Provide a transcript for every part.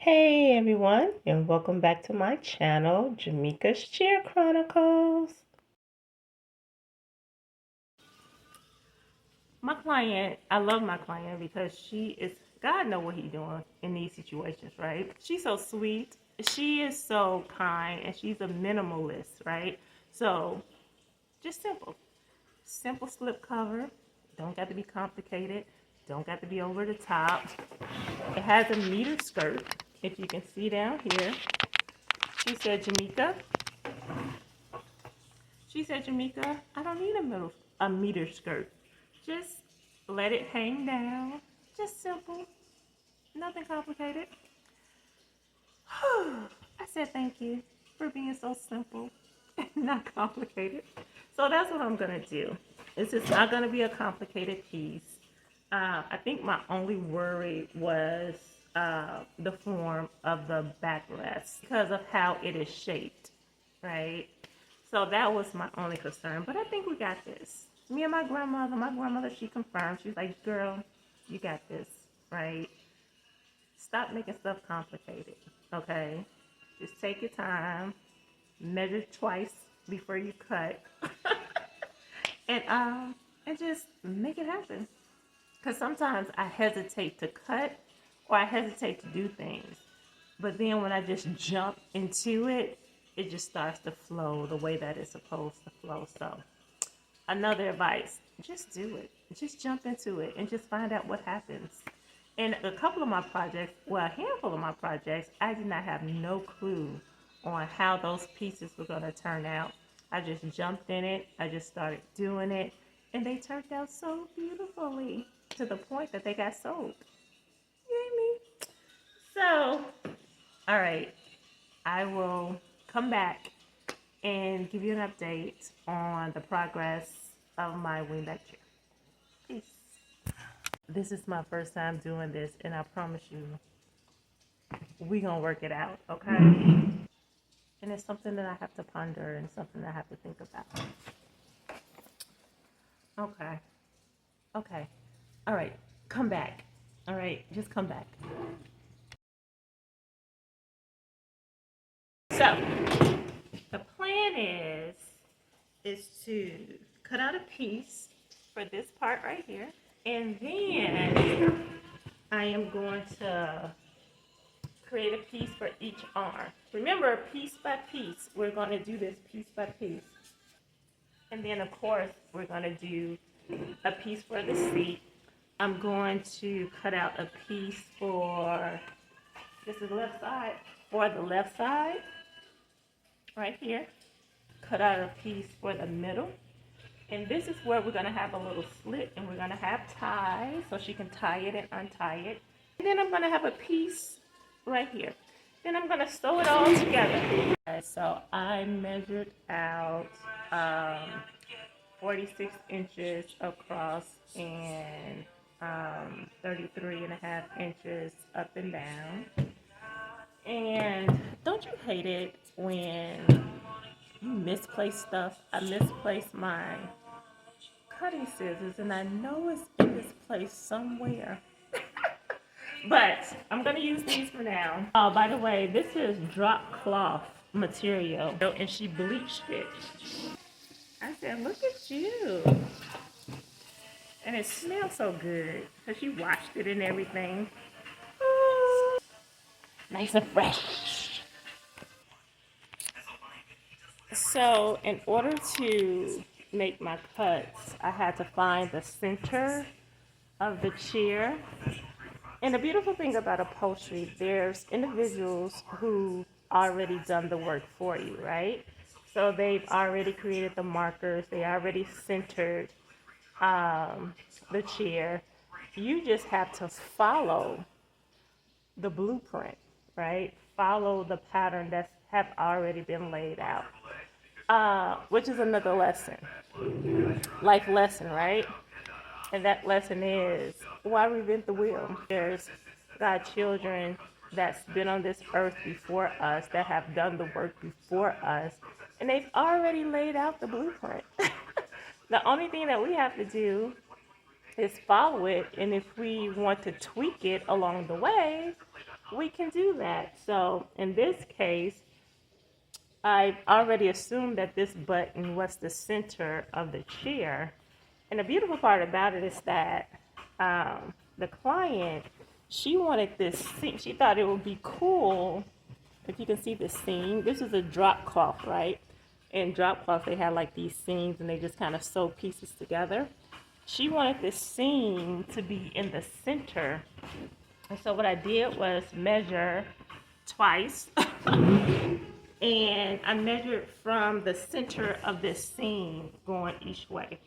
Hey everyone, and welcome back to my channel, Jamaica's Cheer Chronicles. I love my client because she is, God know what he's doing in these situations, right? She's so sweet, she is so kind, and she's a minimalist, right? So, just simple slip cover. Don't got to be complicated. Don't got to be over the top. It has a meter skirt, if you can see down here. She said, Jamaica, I don't need a meter skirt. Just let it hang down. Just simple. Nothing complicated. I said thank you for being so simple and not complicated. So that's what I'm gonna do. It's just not gonna be a complicated piece. I think my only worry was the form of the backrest because of how it is shaped, right? So that was my only concern. But I think we got this. Me and my grandmother, she confirmed. She's like, girl, you got this, right? Stop making stuff complicated, okay? Just take your time, measure twice before you cut, and just make it happen. Because sometimes I hesitate to cut or I hesitate to do things. But then when I just jump into it, it just starts to flow the way that it's supposed to flow. So, another advice, just do it. Just jump into it and just find out what happens. And a couple of my projects, well, a handful of my projects, I did not have no clue on how those pieces were going to turn out. I just jumped in it. I just started doing it. And they turned out so beautifully to the point that they got sold. You hear me? So, all right, I will come back and give you an update on the progress of my wingback chair. Peace. This is my first time doing this, and I promise you, we gonna work it out, okay? And it's something that I have to ponder and something that I have to think about. Okay. Okay. All right. Come back. All right. Just come back. So, the plan is to cut out a piece for this part right here. And then I am going to create a piece for each arm. Remember, piece by piece, we're going to do this piece by piece. And then, of course, we're going to do a piece for the seat. I'm going to cut out a piece for, this is the left side, for the left side, right here. Cut out a piece for the middle. And this is where we're going to have a little slit, and we're going to have ties so she can tie it and untie it. And then I'm going to have a piece right here. Then I'm going to sew it all together. So I measured out 46 inches across and 33 and a half inches up and down. And don't you hate it when you misplace stuff? I misplaced my cutting scissors, and I know it's in this place somewhere. But I'm going to use these for now. Oh, by the way, this is drop cloth material, and she bleached it. I said, look at you. And it smells so good because she washed it and everything. Ooh, nice and fresh. So in order to make my cuts, I had to find the center of the chair. And the beautiful thing about upholstery, there's individuals who already done the work for you, right? So they've already created the markers, they already centered the chair. You just have to follow the blueprint, right? Follow the pattern that have already been laid out, which is another lesson, life lesson, right? And that lesson is, why reinvent the wheel? There's God children that's been on this earth before us, that have done the work before us, and they've already laid out the blueprint. The only thing that we have to do is follow it, and if we want to tweak it along the way, we can do that. So in this case, I've already assumed that this button was the center of the chair. And the beautiful part about it is that the client, she wanted this seam. She thought it would be cool if you can see the seam. This is a drop cloth, right? In drop cloth, they have like these seams and they just kind of sew pieces together. She wanted this seam to be in the center. And so what I did was measure twice. And I measured from the center of this seam going each way.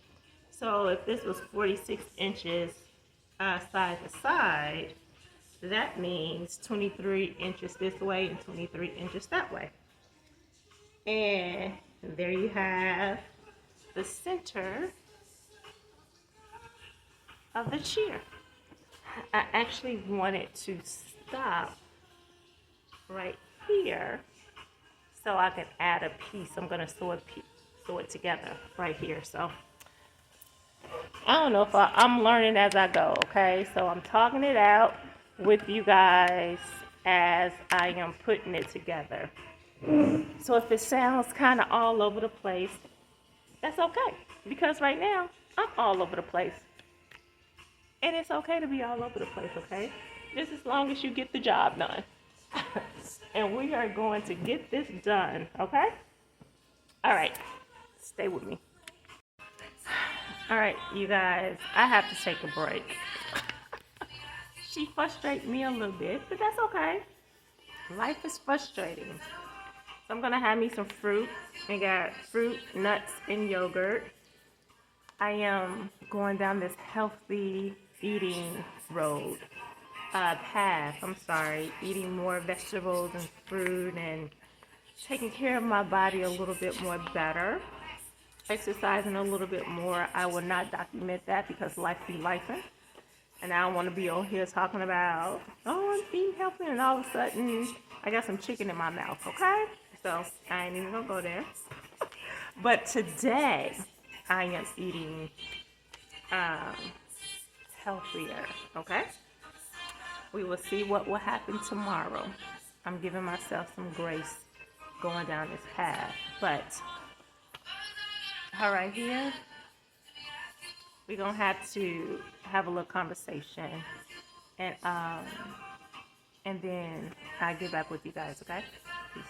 So if this was 46 inches side to side, that means 23 inches this way and 23 inches that way. And there you have the center of the chair. I actually wanted to stop right here so I can add a piece. I'm going to sew it together right here. So I don't know if I'm learning as I go, okay? So I'm talking it out with you guys as I am putting it together. So if it sounds kind of all over the place, that's okay. Because right now, I'm all over the place. And it's okay to be all over the place, okay? Just as long as you get the job done. And we are going to get this done, okay? All right, stay with me. All right, you guys, I have to take a break. She frustrates me a little bit, but that's okay. Life is frustrating. So I'm gonna have me some fruit. I got fruit, nuts, and yogurt. I am going down this healthy eating path. Eating more vegetables and fruit and taking care of my body a little bit more better. Exercising a little bit more. I will not document that because life be lifing. And I don't want to be on here talking about, oh, I'm eating healthy, and all of a sudden I got some chicken in my mouth, okay? So I ain't even gonna go there. But today I am eating healthier, okay? We will see what will happen tomorrow. I'm giving myself some grace going down this path. But all right, here, we're gonna have to have a little conversation, and then I'll get back with you guys, okay? Peace.